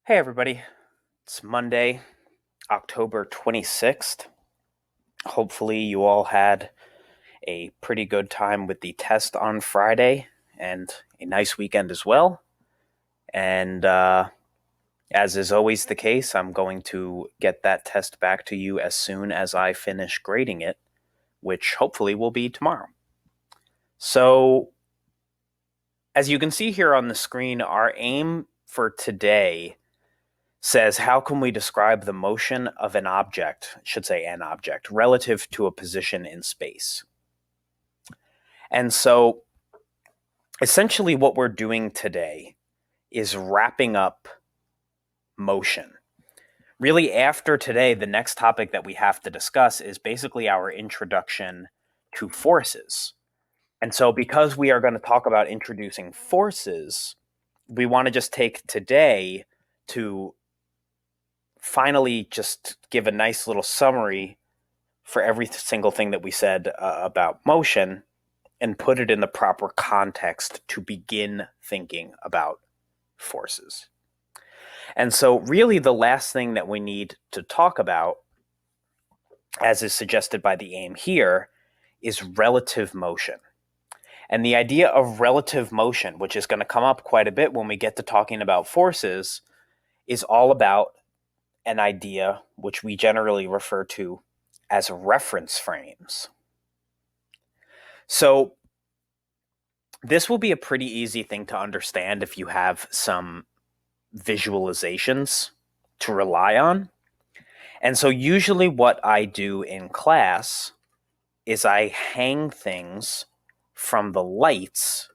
Hey everybody, it's Monday, October 26th. Hopefully, you all had a pretty good time with the test on Friday and a nice weekend as well. And as is always the case, I'm going to get that test back to you as soon as I finish grading it, which hopefully will be tomorrow. So, as you can see here on the screen, our aim for today says, how can we describe the motion of an object, I should say an object, relative to a position in space? And so essentially what we're doing today is wrapping up motion. Really, after today, the next topic that we have to discuss is basically our introduction to forces. And so because we are going to talk about introducing forces, we want to just take today to finally just give a nice little summary for every single thing that we said about motion and put it in the proper context to begin thinking about forces. And so, really, the last thing that we need to talk about, as is suggested by the aim here, is relative motion. And the idea of relative motion, which is going to come up quite a bit when we get to talking about forces, is all about an idea which we generally refer to as reference frames. So this will be a pretty easy thing to understand if you have some visualizations to rely on. And so usually what I do in class is I hang things from the lights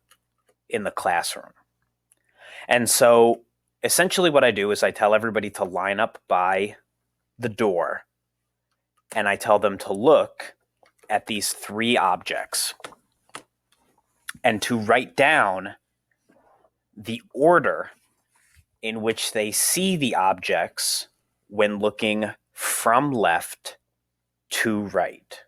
in the classroom. And so essentially what I do is I tell everybody to line up by the door, and I tell them to look at these three objects and to write down the order in which they see the objects when looking from left to right.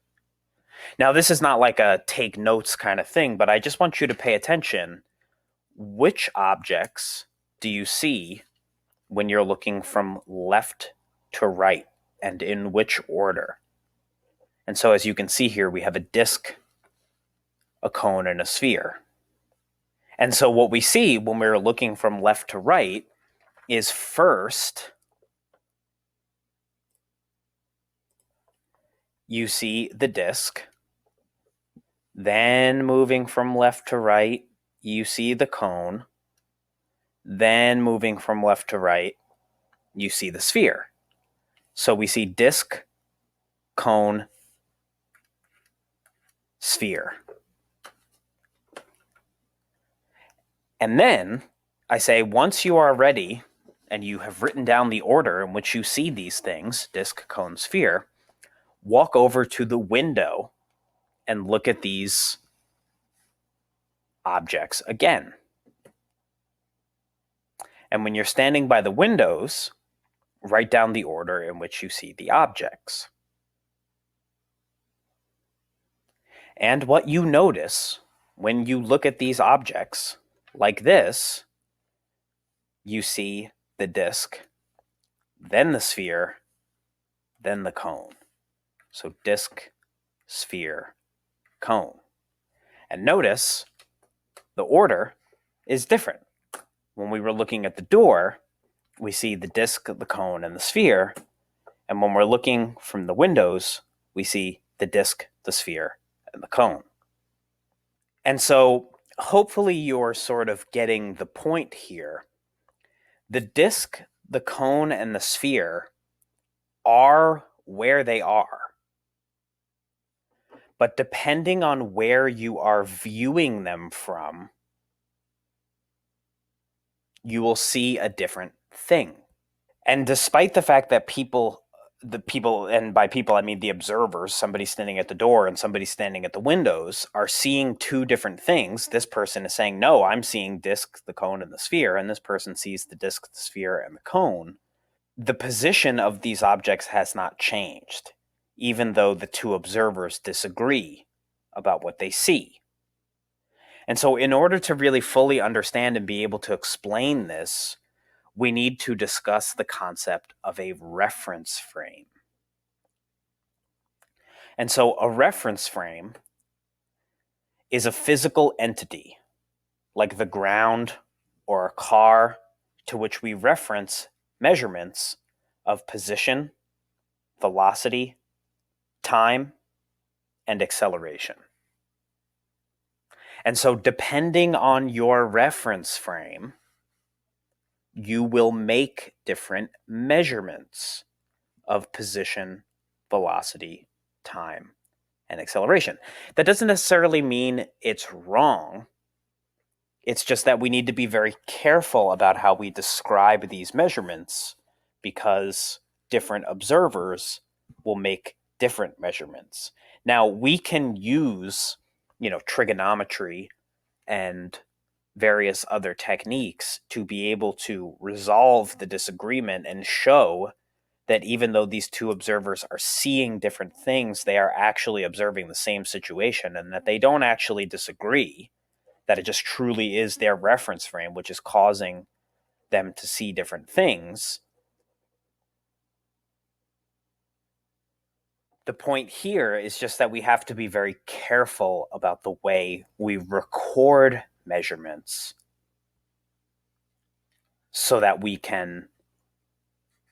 Now, this is not like a take notes kind of thing, but I just want you to pay attention. Which objects do you see when you're looking from left to right, and in which order? And so as you can see here, we have a disc, a cone, and a sphere. And so what we see when we're looking from left to right is first you see the disc, then moving from left to right, you see the cone, then moving from left to right, you see the sphere. So we see disc, cone, sphere. And then I say, once you are ready and you have written down the order in which you see these things, disc, cone, sphere, walk over to the window and look at these objects again. And when you're standing by the windows, write down the order in which you see the objects. And what you notice when you look at these objects like this, you see the disc, then the sphere, then the cone. So disc, sphere, cone. And notice the order is different. When we were looking at the door, we see the disc, the cone, and the sphere. And when we're looking from the windows, we see the disc, the sphere, and the cone. And so hopefully you're sort of getting the point here. The disc, the cone, and the sphere are where they are. But depending on where you are viewing them from, you will see a different thing. And despite the fact that the people, and by people I mean the observers, somebody standing at the door and somebody standing at the windows, are seeing two different things. This person is saying, no, I'm seeing disc, the cone, and the sphere, and this person sees the disc, the sphere, and the cone. The position of these objects has not changed, even though the two observers disagree about what they see. And so in order to really fully understand and be able to explain this, we need to discuss the concept of a reference frame. And so a reference frame is a physical entity, like the ground or a car, to which we reference measurements of position, velocity, time, and acceleration. And so depending on your reference frame, you will make different measurements of position, velocity, time, and acceleration. That doesn't necessarily mean it's wrong. It's just that we need to be very careful about how we describe these measurements, because different observers will make different measurements. Now, we can use, trigonometry and various other techniques to be able to resolve the disagreement and show that even though these two observers are seeing different things, they are actually observing the same situation, and that they don't actually disagree, that it just truly is their reference frame which is causing them to see different things. The point here is just that we have to be very careful about the way we record measurements so that we can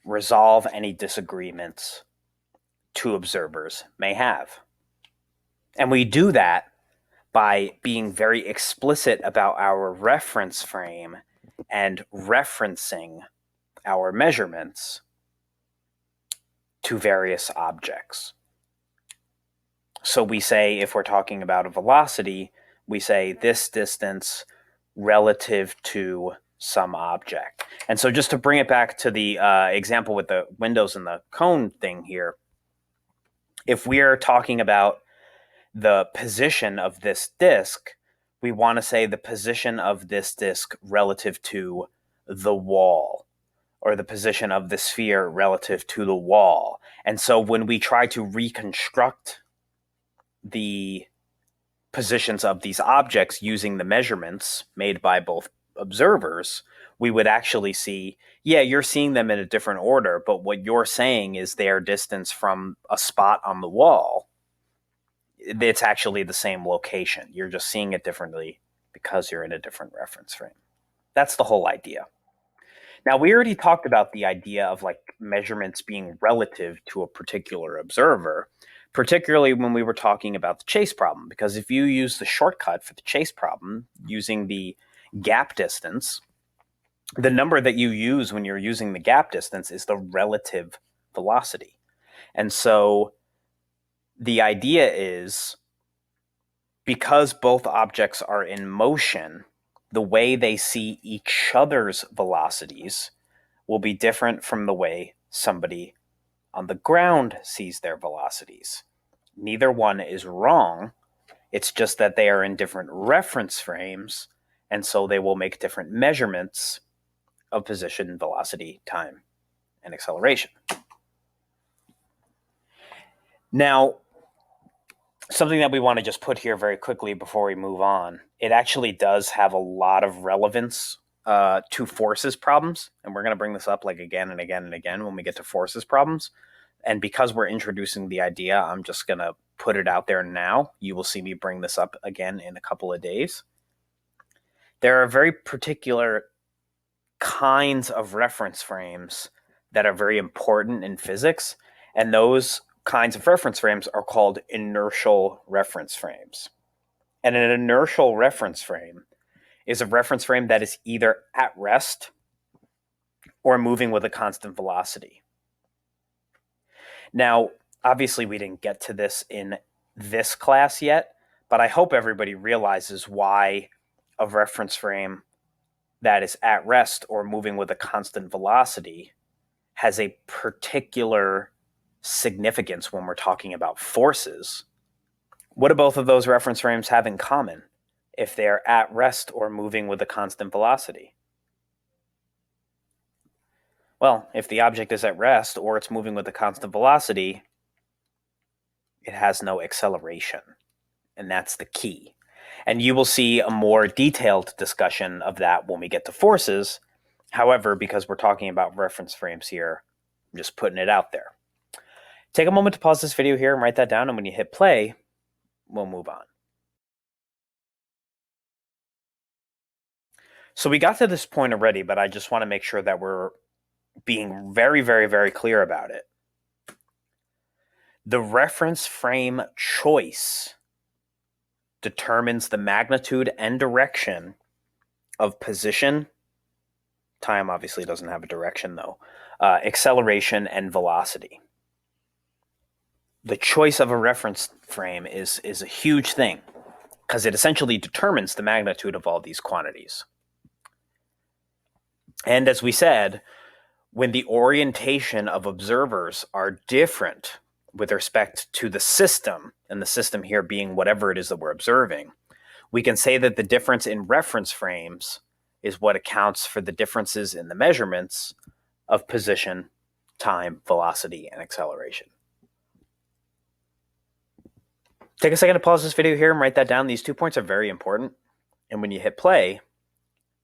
resolve any disagreements two observers may have. And we do that by being very explicit about our reference frame and referencing our measurements to various objects. So we say, if we're talking about a velocity, we say this distance relative to some object. And so just to bring it back to the example with the windows and the cone thing here, if we're talking about the position of this disk, we want to say the position of this disk relative to the wall, or the position of the sphere relative to the wall. And so when we try to reconstruct the positions of these objects using the measurements made by both observers, we would actually see, yeah, you're seeing them in a different order, but what you're saying is their distance from a spot on the wall. It's actually the same location. You're just seeing it differently because you're in a different reference frame. That's the whole idea. Now, we already talked about the idea of measurements being relative to a particular observer, particularly when we were talking about the chase problem, because if you use the shortcut for the chase problem using the gap distance, the number that you use when you're using the gap distance is the relative velocity. And so the idea is, because both objects are in motion, the way they see each other's velocities will be different from the way somebody on the ground sees their velocities. Neither one is wrong. It's just that they are in different reference frames, and so they will make different measurements of position, velocity, time, and acceleration. Now, something that we want to just put here very quickly before we move on, it actually does have a lot of relevance to forces problems, and we're going to bring this up again and again and again when we get to forces problems. And because we're introducing the idea, I'm just going to put it out there now. You will see me bring this up again in a couple of days. There are very particular kinds of reference frames that are very important in physics, and those kinds of reference frames are called inertial reference frames. And an inertial reference frame is a reference frame that is either at rest or moving with a constant velocity. Now, obviously, we didn't get to this in this class yet, but I hope everybody realizes why a reference frame that is at rest or moving with a constant velocity has a particular significance when we're talking about forces. What do both of those reference frames have in common if they're at rest or moving with a constant velocity? Well, if the object is at rest or it's moving with a constant velocity, it has no acceleration, and that's the key. And you will see a more detailed discussion of that when we get to forces, However, because we're talking about reference frames here, I'm just putting it out there. Take a moment to pause this video here and write that down, and when you hit play, we'll move on. So we got to this point already, but I just want to make sure that we're being very, very, very clear about it. The reference frame choice determines the magnitude and direction of position. Time obviously doesn't have a direction though. Acceleration and velocity. The choice of a reference frame is a huge thing because it essentially determines the magnitude of all these quantities. And as we said, when the orientation of observers are different with respect to the system, and the system here being whatever it is that we're observing, we can say that the difference in reference frames is what accounts for the differences in the measurements of position, time, velocity, and acceleration. Take a second to pause this video here and write that down. These 2 points are very important. And when you hit play,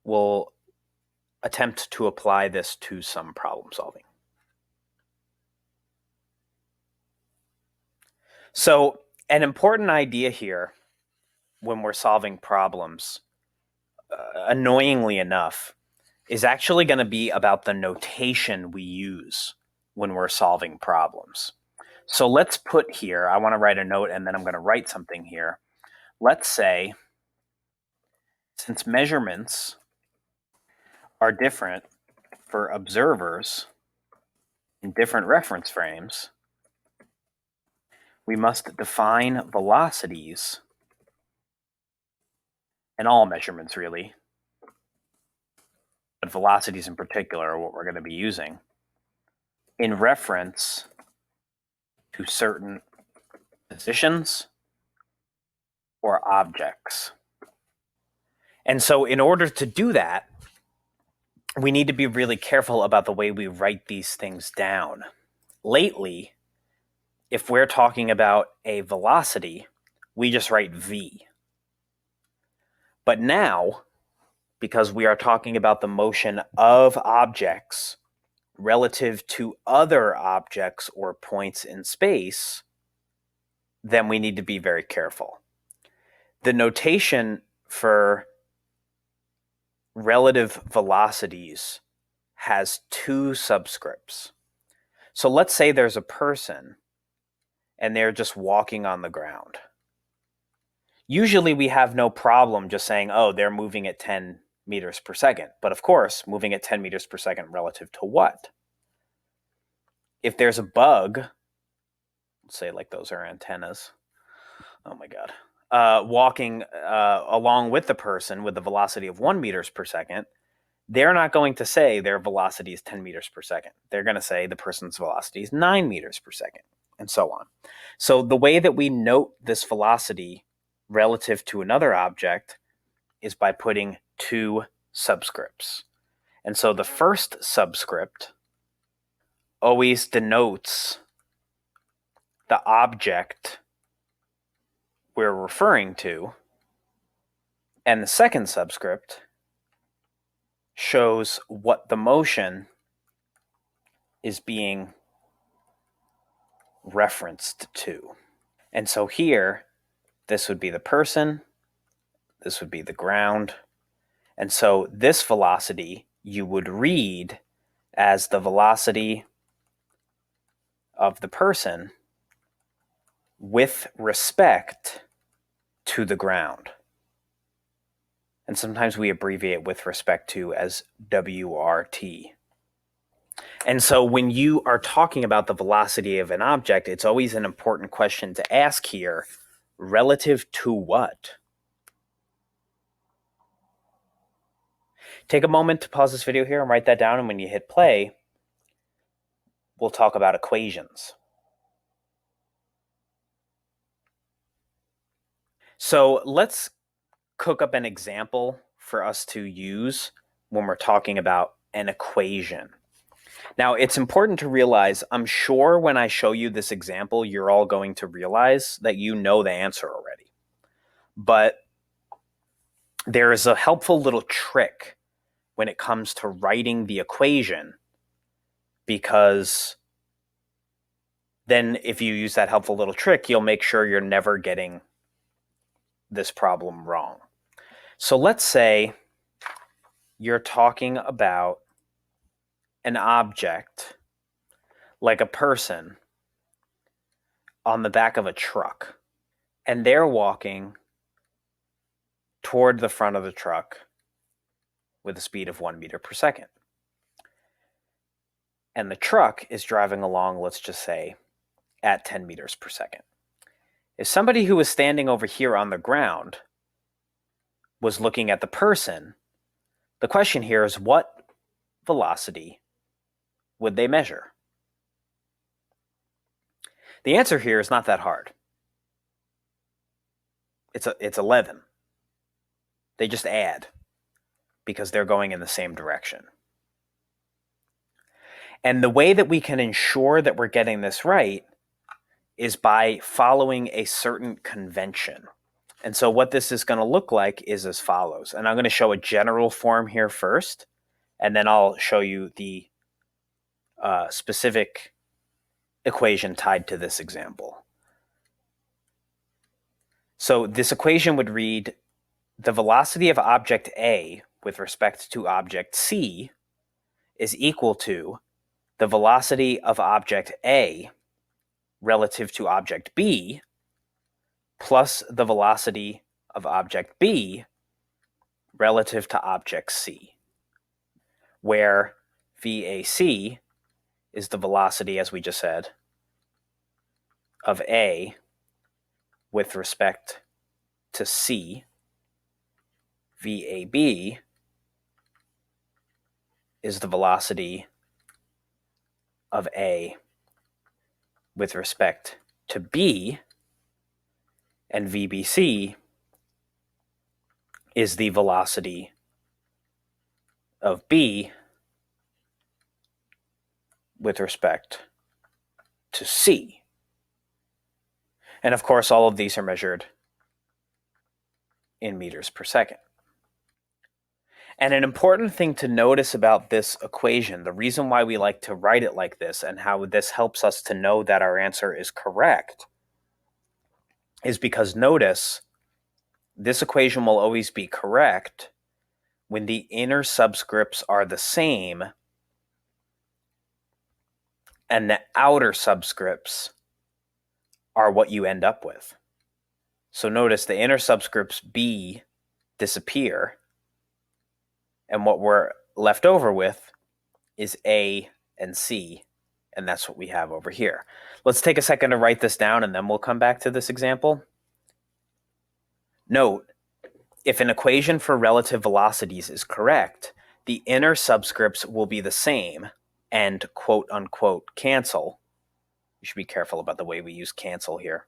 we'll attempt to apply this to some problem solving. So an important idea here when we're solving problems, annoyingly enough, is actually going to be about the notation we use when we're solving problems. So let's put here, I want to write a note and then I'm going to write something here. Let's say, since measurements are different for observers in different reference frames, we must define velocities, and all measurements really, but velocities in particular are what we're going to be using, in reference to certain positions or objects. And so in order to do that, we need to be really careful about the way we write these things down. Lately, if we're talking about a velocity, we just write v. But now, because we are talking about the motion of objects relative to other objects or points in space, then we need to be very careful. The notation for relative velocities has 2 subscripts. So let's say there's a person and they're just walking on the ground. Usually we have no problem just saying, oh, they're moving at 10 meters per second. But of course, moving at 10 meters per second relative to what? If there's a bug, let's say like those are antennas. Oh my God. Walking along with the person with the velocity of 1 meters per second, they're not going to say their velocity is 10 meters per second. They're going to say the person's velocity is 9 meters per second, and so on. So the way that we note this velocity relative to another object is by putting 2 subscripts. And so the first subscript always denotes the object we're referring to, and the second subscript shows what the motion is being referenced to. And so here, this would be the person, this would be the ground, and so this velocity you would read as the velocity of the person with respect to the ground. And sometimes we abbreviate with respect to as WRT. And so when you are talking about the velocity of an object, it's always an important question to ask here, relative to what? Take a moment to pause this video here and write that down, and when you hit play, we'll talk about equations. So let's cook up an example for us to use when we're talking about an equation. Now, it's important to realize, I'm sure when I show you this example, you're all going to realize that you know the answer already. But there is a helpful little trick when it comes to writing the equation, because then if you use that helpful little trick, you'll make sure you're never getting this problem wrong. So let's say you're talking about an object like a person on the back of a truck, and they're walking toward the front of the truck with a speed of 1 meter per second. And the truck is driving along, let's just say, at 10 meters per second. If somebody who was standing over here on the ground was looking at the person, the question here is, what velocity would they measure? The answer here is not that hard. It's 11. They just add because they're going in the same direction. And the way that we can ensure that we're getting this right is by following a certain convention. And so what this is going to look like is as follows. And I'm going to show a general form here first, and then I'll show you the specific equation tied to this example. So this equation would read, the velocity of object A with respect to object C is equal to the velocity of object A relative to object B plus the velocity of object B relative to object C, where VAC is the velocity, as we just said, of A with respect to C. VAB is the velocity of A with respect to B, and VBC is the velocity of B with respect to C. And of course, all of these are measured in meters per second. And an important thing to notice about this equation, the reason why we like to write it like this and how this helps us to know that our answer is correct, is because notice this equation will always be correct when the inner subscripts are the same and the outer subscripts are what you end up with. So notice the inner subscripts B disappear, and what we're left over with is A and C, and that's what we have over here. Let's take a second to write this down, and then we'll come back to this example. Note, if an equation for relative velocities is correct, the inner subscripts will be the same and quote-unquote cancel. You should be careful about the way we use cancel here.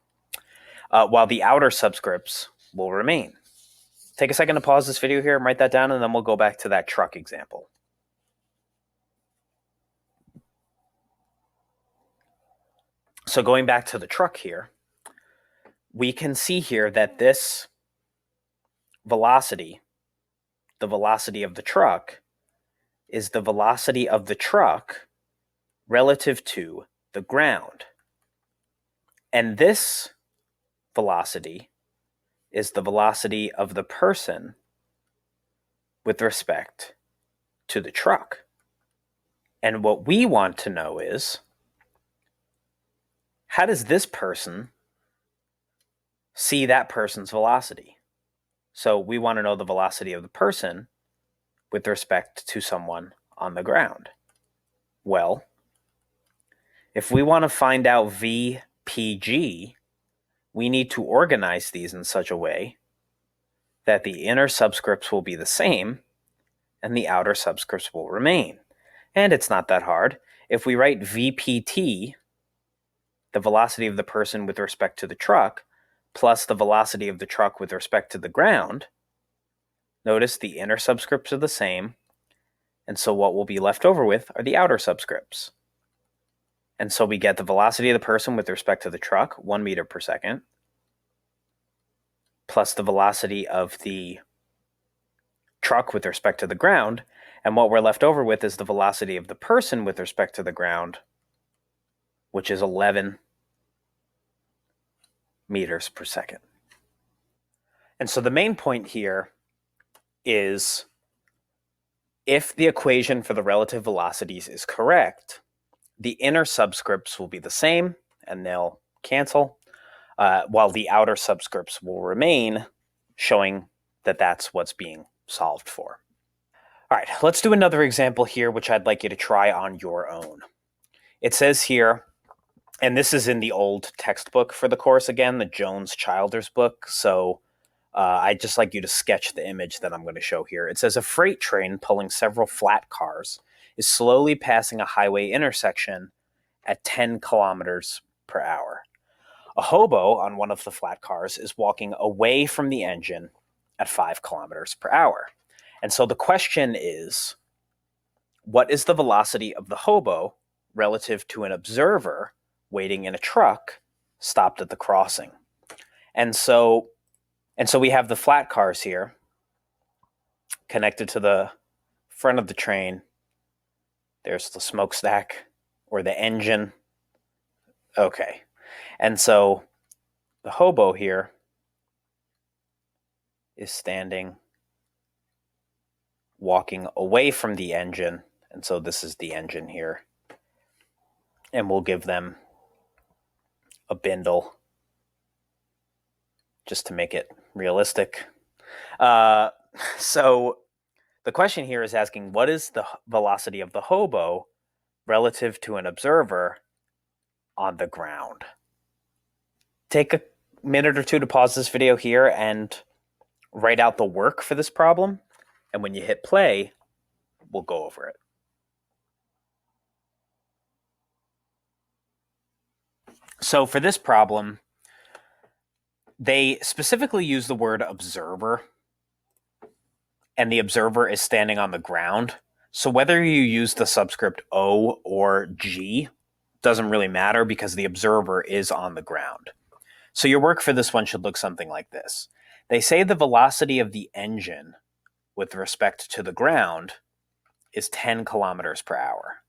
While the outer subscripts will remain. Take a second to pause this video here and write that down, and then we'll go back to that truck example. So going back to the truck here, we can see here that this velocity, the velocity of the truck, is the velocity of the truck relative to the ground. And this velocity is the velocity of the person with respect to the truck. And what we want to know is, how does this person see that person's velocity? So we want to know the velocity of the person with respect to someone on the ground. Well, if we want to find out VPG, we need to organize these in such a way that the inner subscripts will be the same and the outer subscripts will remain. And it's not that hard. If we write VPT, the velocity of the person with respect to the truck, plus the velocity of the truck with respect to the ground, notice the inner subscripts are the same, and so what we'll be left over with are the outer subscripts. And so we get the velocity of the person with respect to the truck, 1 meter per second, plus the velocity of the truck with respect to the ground, And what we're left over with is the velocity of the person with respect to the ground, which is 11 meters per second. And so the main point here is if the equation for the relative velocities is correct, the inner subscripts will be the same and they'll cancel, while the outer subscripts will remain, showing that that's what's being solved for. All right, let's do another example here, which I'd like you to try on your own. It says here, and this is in the old textbook for the course again, the Jones-Childers book, so I'd just like you to sketch the image that I'm going to show here. It says a freight train pulling several flat cars is slowly passing a highway intersection at 10 kilometers per hour. A hobo on one of the flat cars is walking away from the engine at 5 kilometers per hour. And so the question is, what is the velocity of the hobo relative to an observer waiting in a truck stopped at the crossing? And so we have the flat cars here connected to the front of the train. There's the smokestack or the engine. Okay. And so the hobo here is standing, walking away from the engine. And so this is the engine here. And we'll give them a bindle just to make it realistic. So the question here is asking, what is the velocity of the hobo relative to an observer on the ground? Take a minute or two to pause this video here and write out the work for this problem. And when you hit play, we'll go over it. So for this problem, they specifically use the word observer, and the observer is standing on the ground. So whether you use the subscript O or G doesn't really matter because the observer is on the ground. So your work for this one should look something like this. They say the velocity of the engine with respect to the ground is 10 kilometers per hour.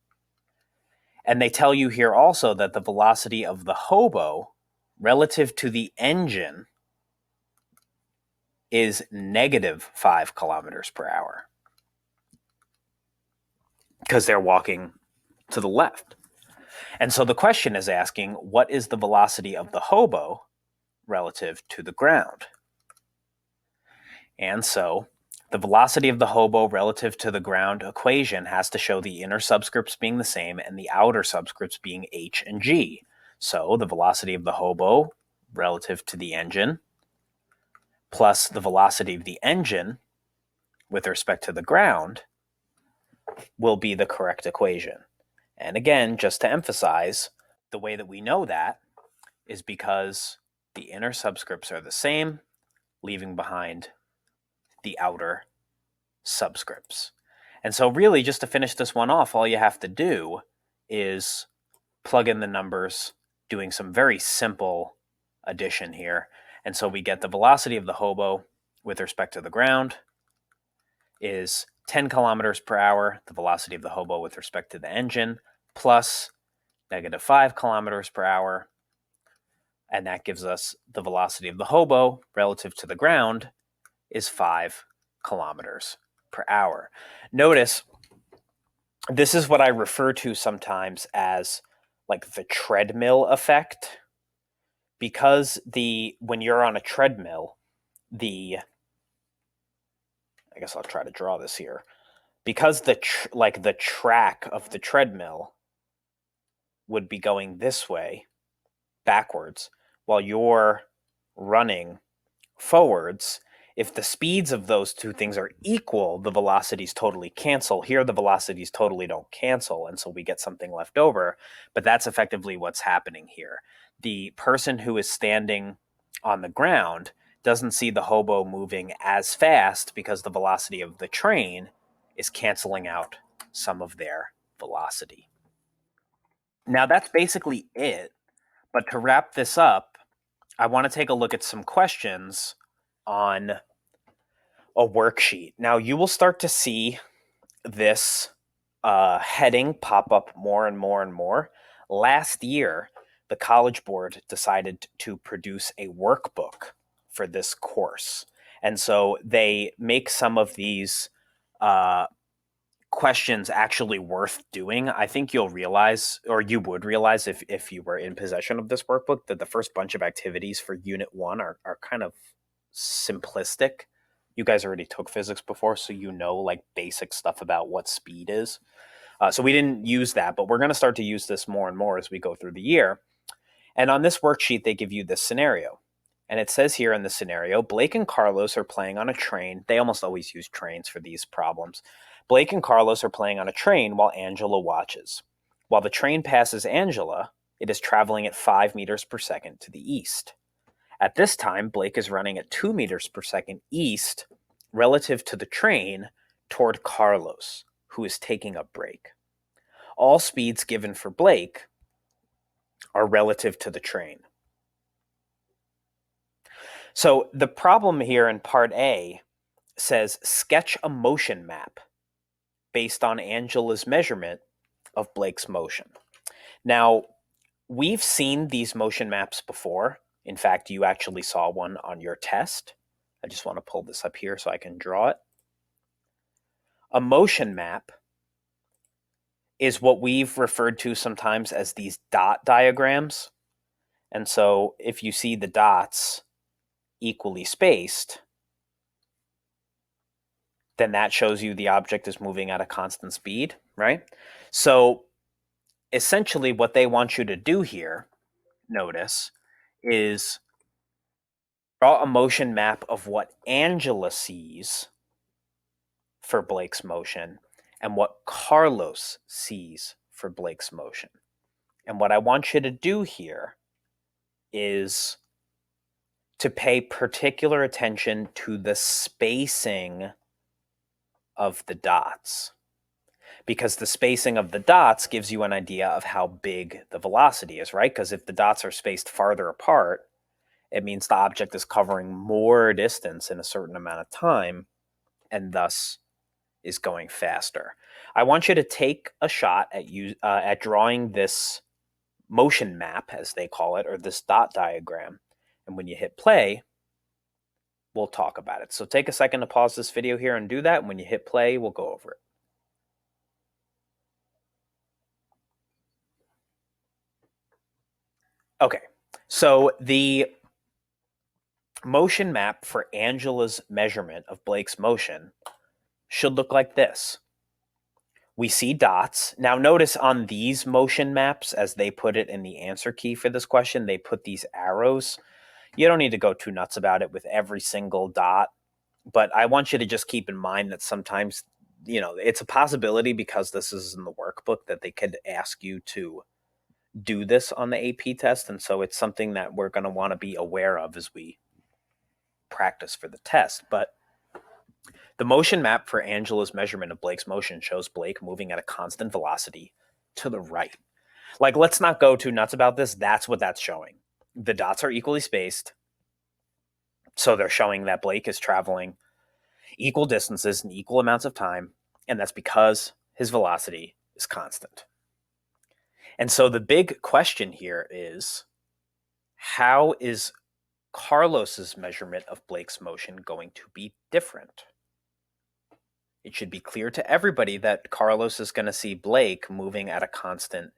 And they tell you here also that the velocity of the hobo relative to the engine is negative 5 kilometers per hour because they're walking to the left. And so the question is asking, what is the velocity of the hobo relative to the ground? And so the velocity of the hobo relative to the ground equation has to show the inner subscripts being the same and the outer subscripts being h and g. So the velocity of the hobo relative to the engine plus the velocity of the engine with respect to the ground will be the correct equation. And again, just to emphasize, the way that we know that is because the inner subscripts are the same, leaving behind the outer subscripts. And so really, just to finish this one off, all you have to do is plug in the numbers, doing some very simple addition here. And so we get the velocity of the hobo with respect to the ground is 10 kilometers per hour, the velocity of the hobo with respect to the engine, plus negative 5 kilometers per hour. And that gives us the velocity of the hobo relative to the ground is 5 kilometers per hour. Notice, this is what I refer to sometimes as like the treadmill effect, because when you're on a treadmill, I guess I'll try to draw this here, because the track of the treadmill would be going this way, backwards, while you're running forwards. If the speeds of those two things are equal, the velocities totally cancel. Here, the velocities totally don't cancel, and so we get something left over. But that's effectively what's happening here. The person who is standing on the ground doesn't see the hobo moving as fast because the velocity of the train is canceling out some of their velocity. Now, that's basically it. But to wrap this up, I want to take a look at some questions on a worksheet. Now, you will start to see this heading pop up more and more and more. Last year, the College Board decided to produce a workbook for this course. And so they make some of these uh, questions actually worth doing. I think you'll realize, or you would realize if you were in possession of this workbook, that the first bunch of activities for Unit 1 are kind of simplistic. You guys already took physics before, so you know like basic stuff about what speed is. So we didn't use that, but we're going to start to use this more and more as we go through the year. And on this worksheet, they give you this scenario. And it says here in the scenario, Blake and Carlos are playing on a train. They almost always use trains for these problems. Blake and Carlos are playing on a train while Angela watches. While the train passes Angela, it is traveling at 5 meters per second to the east. At this time, Blake is running at 2 meters per second east relative to the train toward Carlos, who is taking a break. All speeds given for Blake are relative to the train. So the problem here in part A says sketch a motion map based on Angela's measurement of Blake's motion. Now, we've seen these motion maps before. In fact, you actually saw one on your test. I just want to pull this up here so I can draw it. A motion map is what we've referred to sometimes as these dot diagrams. And so if you see the dots equally spaced, then that shows you the object is moving at a constant speed, right? So essentially what they want you to do here, notice, is draw a motion map of what Angela sees for Blake's motion and what Carlos sees for Blake's motion. And what I want you to do here is to pay particular attention to the spacing of the dots, because the spacing of the dots gives you an idea of how big the velocity is, right? Because if the dots are spaced farther apart, it means the object is covering more distance in a certain amount of time and thus is going faster. I want you to take a shot at drawing this motion map, as they call it, or this dot diagram. And when you hit play, we'll talk about it. So take a second to pause this video here and do that. And when you hit play, we'll go over it. Okay, so the motion map for Angela's measurement of Blake's motion should look like this. We see dots. Now notice on these motion maps, as they put it in the answer key for this question, they put these arrows. You don't need to go too nuts about it with every single dot, but I want you to just keep in mind that sometimes, it's a possibility, because this is in the workbook, that they could ask you to do this on the AP test. And so it's something that we're going to want to be aware of as we practice for the test. But the motion map for Angela's measurement of Blake's motion shows Blake moving at a constant velocity to the right. Like, let's not go too nuts about this. That's what that's showing. The dots are equally spaced. So they're showing that Blake is traveling equal distances in equal amounts of time. And that's because his velocity is constant. And so the big question here is, how is Carlos's measurement of Blake's motion going to be different? It should be clear to everybody that Carlos is going to see Blake moving at a constant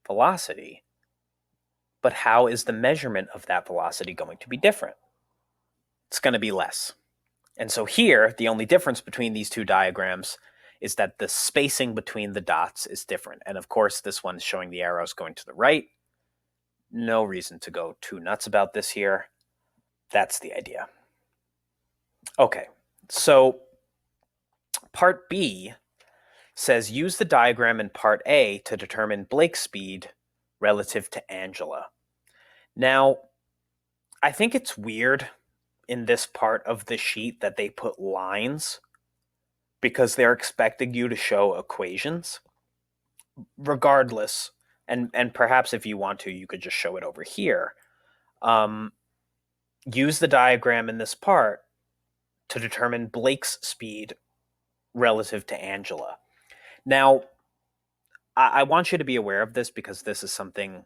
velocity. But how is the measurement of that velocity going to be different? It's going to be less. And so here, the only difference between these two diagrams is that the spacing between the dots is different. And of course, this one is showing the arrows going to the right. No reason to go too nuts about this here. That's the idea. Okay, so part B says use the diagram in part A to determine Blake's speed relative to Angela. Now, I think it's weird in this part of the sheet that they put lines, because they're expecting you to show equations. Regardless, and perhaps if you want to, you could just show it over here. Use the diagram in this part to determine Blake's speed relative to Angela. Now, I want you to be aware of this because this is something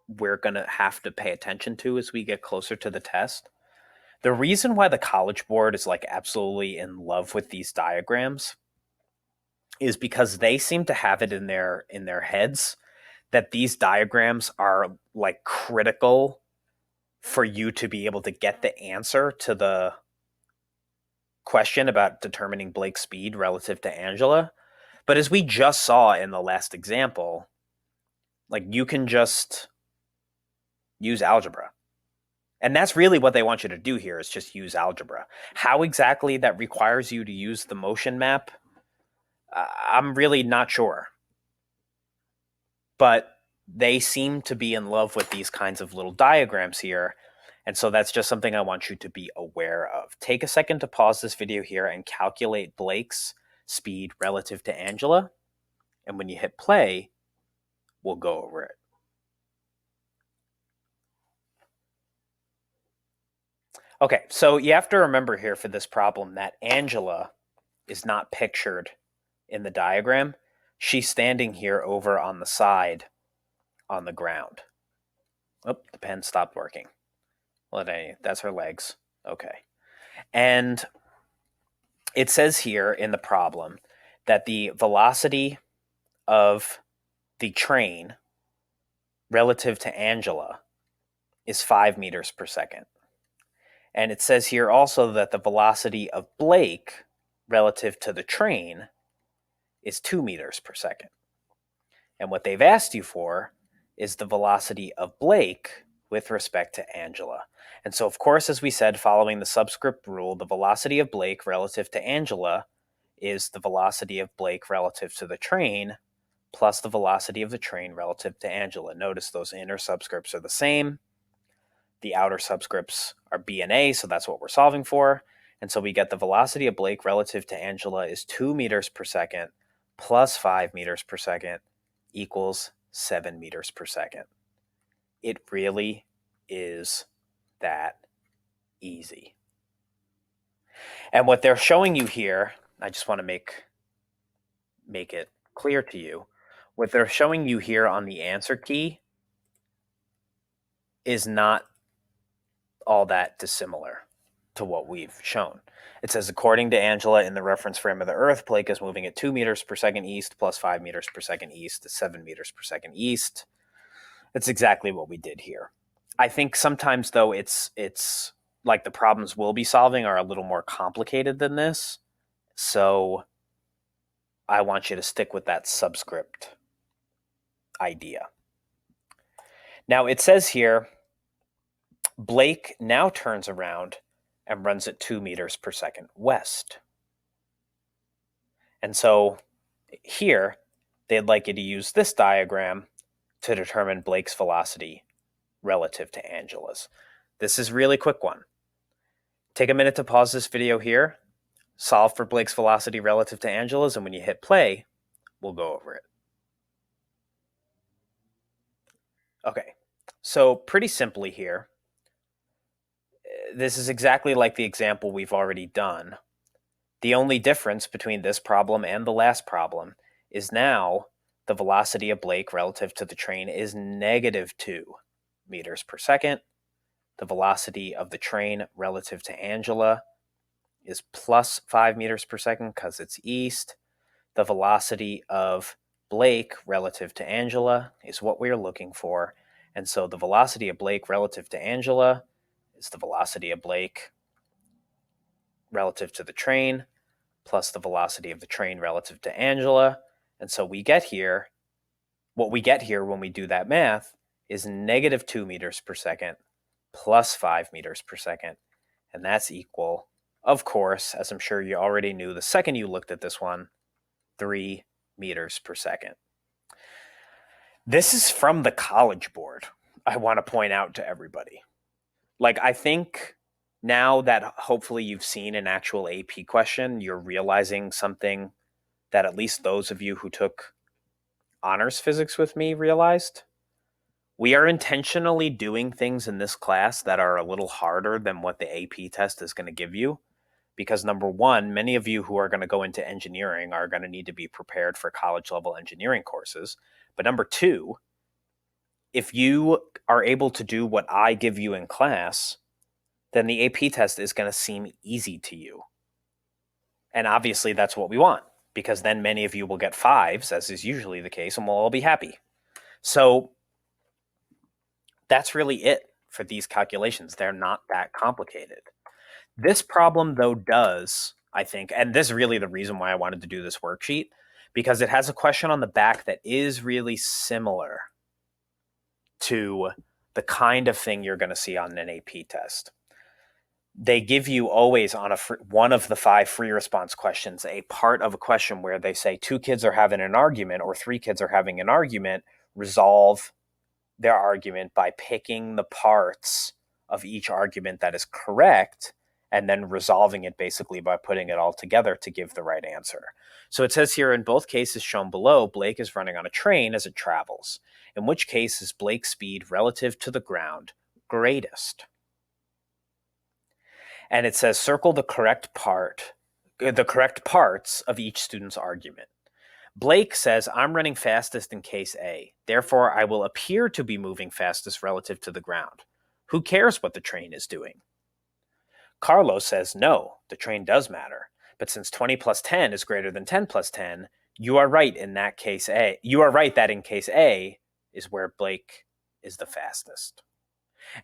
we're going to have to pay attention to as we get closer to the test. The reason why the College Board is like absolutely in love with these diagrams is because they seem to have it in their heads that these diagrams are like critical for you to be able to get the answer to the question about determining Blake's speed relative to Angela. But as we just saw in the last example, like you can just use algebra. And that's really what they want you to do here is just use algebra. How exactly that requires you to use the motion map, I'm really not sure. But they seem to be in love with these kinds of little diagrams here. And so that's just something I want you to be aware of. Take a second to pause this video here and calculate Blake's speed relative to Angela. And when you hit play, we'll go over it. Okay, so you have to remember here for this problem that Angela is not pictured in the diagram. She's standing here over on the side on the ground. Oh, the pen stopped working. Well, that's her legs. Okay. And it says here in the problem that the velocity of the train relative to Angela is 5 meters per second. And it says here also that the velocity of Blake relative to the train is 2 meters per second. And what they've asked you for is the velocity of Blake with respect to Angela. And so, of course, as we said, following the subscript rule, the velocity of Blake relative to Angela is the velocity of Blake relative to the train plus the velocity of the train relative to Angela. Notice those inner subscripts are the same. The outer subscripts are B and A, so that's what we're solving for. And so we get the velocity of Blake relative to Angela is 2 meters per second plus 5 meters per second equals 7 meters per second. It really is that easy. And what they're showing you here, I just want to make it clear to you. What they're showing you here on the answer key is not all that dissimilar to what we've shown. It says, according to Angela, in the reference frame of the Earth, Blake is moving at 2 meters per second east plus 5 meters per second east is 7 meters per second east. That's exactly what we did here. I think sometimes, though, it's like the problems we'll be solving are a little more complicated than this. So I want you to stick with that subscript idea. Now, it says here, Blake now turns around and runs at 2 meters per second west. And so here, they'd like you to use this diagram to determine Blake's velocity relative to Angela's. This is a really quick one. Take a minute to pause this video here, solve for Blake's velocity relative to Angela's, and when you hit play, we'll go over it. Okay, so pretty simply here, this is exactly like the example we've already done. The only difference between this problem and the last problem is now the velocity of Blake relative to the train is negative 2 meters per second. The velocity of the train relative to Angela is plus 5 meters per second because it's east. The velocity of Blake relative to Angela is what we're looking for. And so the velocity of Blake relative to Angela is the velocity of Blake relative to the train plus the velocity of the train relative to Angela. And so we get here, what we get here when we do that math is negative 2 meters per second plus 5 meters per second. And that's equal, of course, as I'm sure you already knew the second you looked at this one, 3 meters per second. This is from the College Board, I want to point out to everybody. Like, I think now that hopefully you've seen an actual AP question, you're realizing something that at least those of you who took honors physics with me realized. We are intentionally doing things in this class that are a little harder than what the AP test is going to give you, because number one, many of you who are going to go into engineering are going to need to be prepared for college level engineering courses. But number two, if you are able to do what I give you in class, then the AP test is going to seem easy to you. And obviously that's what we want, because then many of you will get fives, as is usually the case, and we'll all be happy. So that's really it for these calculations. They're not that complicated. This problem, though, does, I think, and this is really the reason why I wanted to do this worksheet, because it has a question on the back that is really similar to the kind of thing you're going to see on an AP test. They give you always on one of the 5 free response questions a part of a question where they say 2 kids are having an argument or 3 kids are having an argument, resolve their argument by picking the parts of each argument that is correct and then resolving it basically by putting it all together to give the right answer. So it says here, in both cases shown below, Blake is running on a train as it travels. In which case is Blake's speed relative to the ground greatest? And it says circle the correct parts of each student's argument. Blake says, I'm running fastest in case A. Therefore, I will appear to be moving fastest relative to the ground. Who cares what the train is doing? Carlos says, no, the train does matter. But since 20 plus 10 is greater than 10 plus 10, you are right in that case A. You are right that in case A is where Blake is the fastest.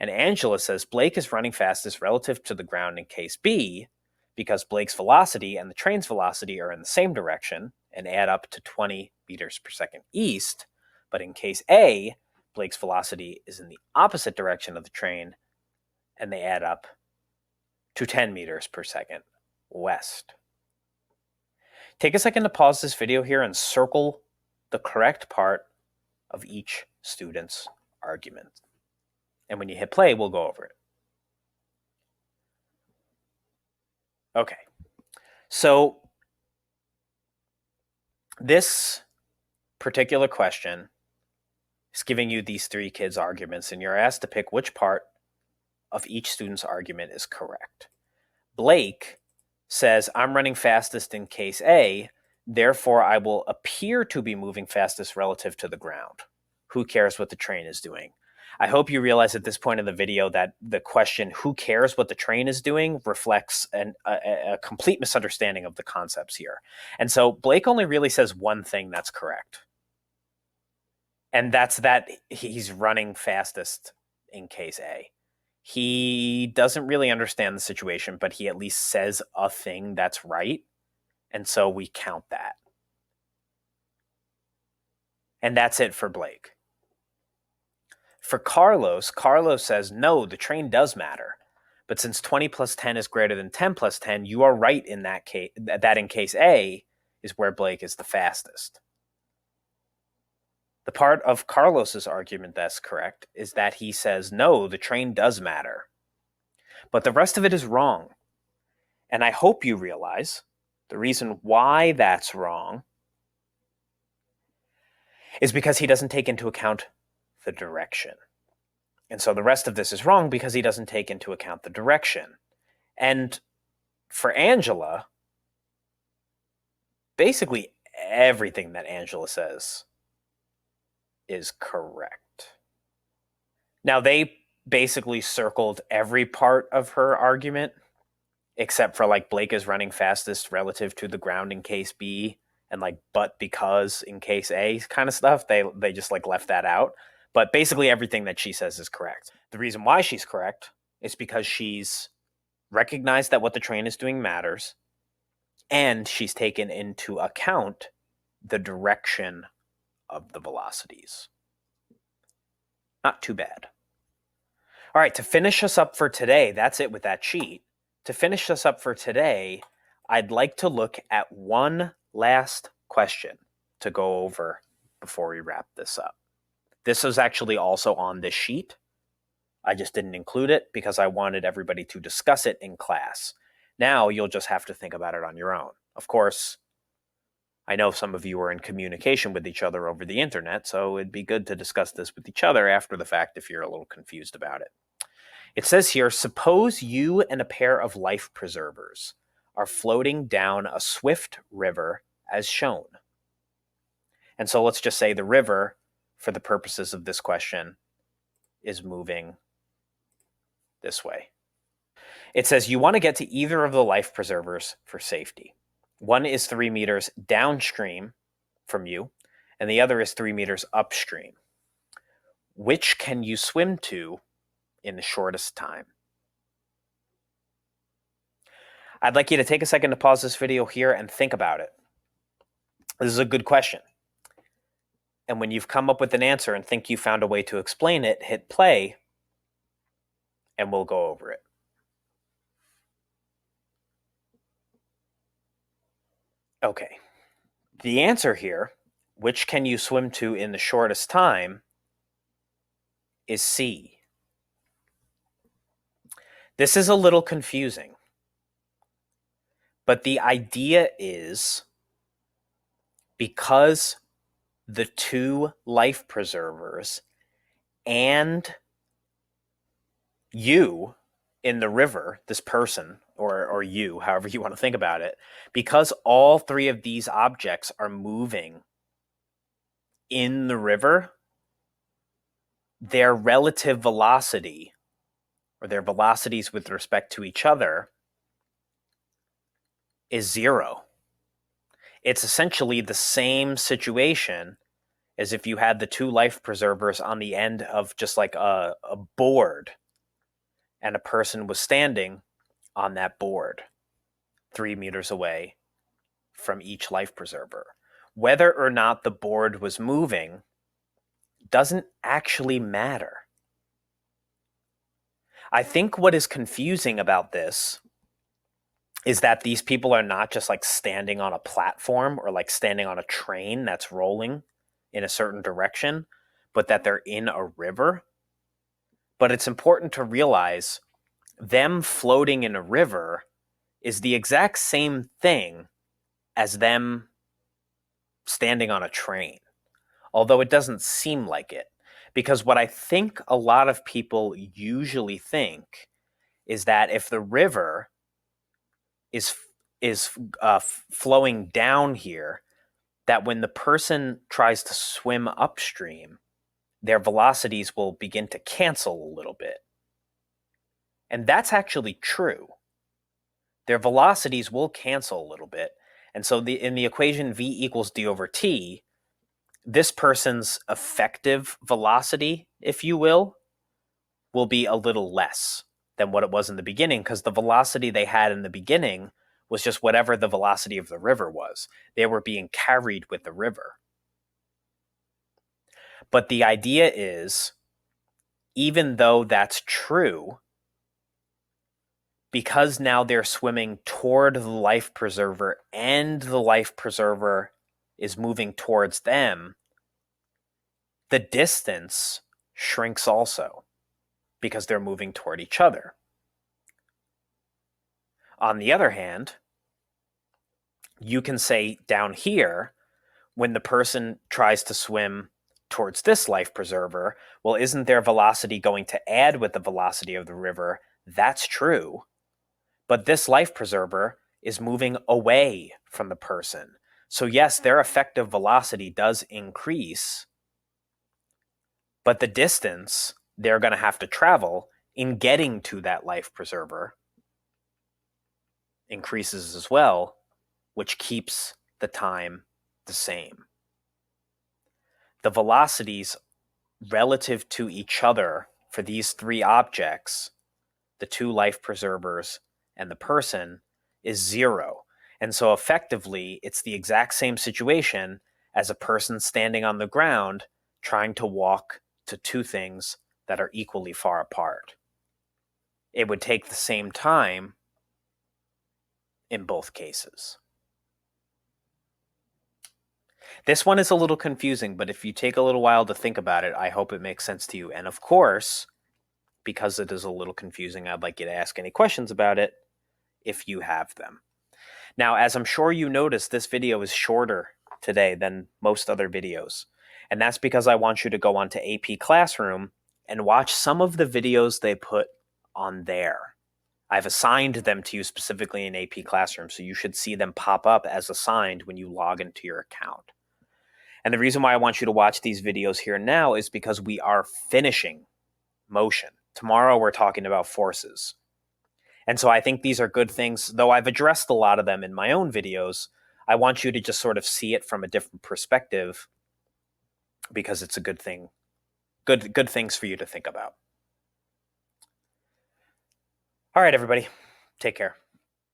And Angela says Blake is running fastest relative to the ground in case B because Blake's velocity and the train's velocity are in the same direction and add up to 20 meters per second east. But in case A, Blake's velocity is in the opposite direction of the train and they add up to 10 meters per second west. Take a second to pause this video here and circle the correct part of each student's argument. And when you hit play, we'll go over it. Okay. So this particular question is giving you these 3 kids' arguments, and you're asked to pick which part of each student's argument is correct. Blake says, I'm running fastest in case A, therefore I will appear to be moving fastest relative to the ground. Who cares what the train is doing? I hope you realize at this point in the video that the question, who cares what the train is doing, reflects a complete misunderstanding of the concepts here. And so Blake only really says one thing that's correct. And that's that he's running fastest in case A. He doesn't really understand the situation, but he at least says a thing that's right. And so we count that. And that's it for Blake. For Carlos says, no, the train does matter. But since 20 plus 10 is greater than 10 plus 10, you are right in that case, that in case A is where Blake is the fastest. The part of Carlos's argument that's correct is that he says, no, the train does matter. But the rest of it is wrong. And I hope you realize the reason why that's wrong is because he doesn't take into account the direction. And so the rest of this is wrong because he doesn't take into account the direction. And for Angela, basically everything that Angela says is correct. Now, they basically circled every part of her argument, except for like Blake is running fastest relative to the ground in case B, and like but because in case A kind of stuff. They just like left that out. But basically everything that she says is correct. The reason why she's correct is because she's recognized that what the train is doing matters, and she's taken into account the direction of the velocities. Not too bad. All right, to finish us up for today, that's it with that sheet. To finish us up for today, I'd like to look at one last question to go over before we wrap this up. This is actually also on this sheet. I just didn't include it because I wanted everybody to discuss it in class. Now you'll just have to think about it on your own. Of course, I know some of you are in communication with each other over the internet, so it'd be good to discuss this with each other after the fact if you're a little confused about it. It says here, suppose you and a pair of life preservers are floating down a swift river as shown. And so let's just say the river, for the purposes of this question, is moving this way. It says you want to get to either of the life preservers for safety. One is 3 meters downstream from you, and the other is 3 meters upstream. Which can you swim to in the shortest time? I'd like you to take a second to pause this video here and think about it. This is a good question. And when you've come up with an answer and think you found a way to explain it, hit play, and we'll go over it. Okay. The answer here, which can you swim to in the shortest time, is C. This is a little confusing, but the idea is because the two life preservers and you in the river, this person, or you, however you want to think about it, because all three of these objects are moving in the river, their relative velocity, or their velocities with respect to each other, is zero. It's essentially the same situation as if you had the two life preservers on the end of just like a board, and a person was standing on that board 3 meters away from each life preserver. Whether or not the board was moving doesn't actually matter. I think what is confusing about this is that these people are not just like standing on a platform or like standing on a train that's rolling in a certain direction, but that they're in a river. But it's important to realize them floating in a river is the exact same thing as them standing on a train, although it doesn't seem like it. Because what I think a lot of people usually think is that if the river is flowing down here, that when the person tries to swim upstream, their velocities will begin to cancel a little bit. And that's actually true. Their velocities will cancel a little bit. And so in the equation v equals d over t, this person's effective velocity, if you will be a little less than what it was in the beginning, because the velocity they had in the beginning was just whatever the velocity of the river was. They were being carried with the river. But the idea is, even though that's true, because now they're swimming toward the life preserver and the life preserver is moving towards them, the distance shrinks also because they're moving toward each other. On the other hand, you can say down here, when the person tries to swim towards this life preserver, well, isn't their velocity going to add with the velocity of the river? That's true. But this life preserver is moving away from the person. So yes, their effective velocity does increase, but the distance they're going to have to travel in getting to that life preserver increases as well, which keeps the time the same. The velocities relative to each other for these three objects, the two life preservers and the person, is zero. And so effectively, it's the exact same situation as a person standing on the ground trying to walk to two things that are equally far apart. It would take the same time in both cases. This one is a little confusing, but if you take a little while to think about it, I hope it makes sense to you. And of course, because it is a little confusing, I'd like you to ask any questions about it if you have them. Now, as I'm sure you noticed, this video is shorter today than most other videos. And that's because I want you to go onto AP Classroom and watch some of the videos they put on there. I've assigned them to you specifically in AP Classroom, so you should see them pop up as assigned when you log into your account. And the reason why I want you to watch these videos here now is because we are finishing motion. Tomorrow we're talking about forces. And so I think these are good things, though I've addressed a lot of them in my own videos. I want you to just sort of see it from a different perspective because it's a good thing. Good things for you to think about. All right, everybody. Take care.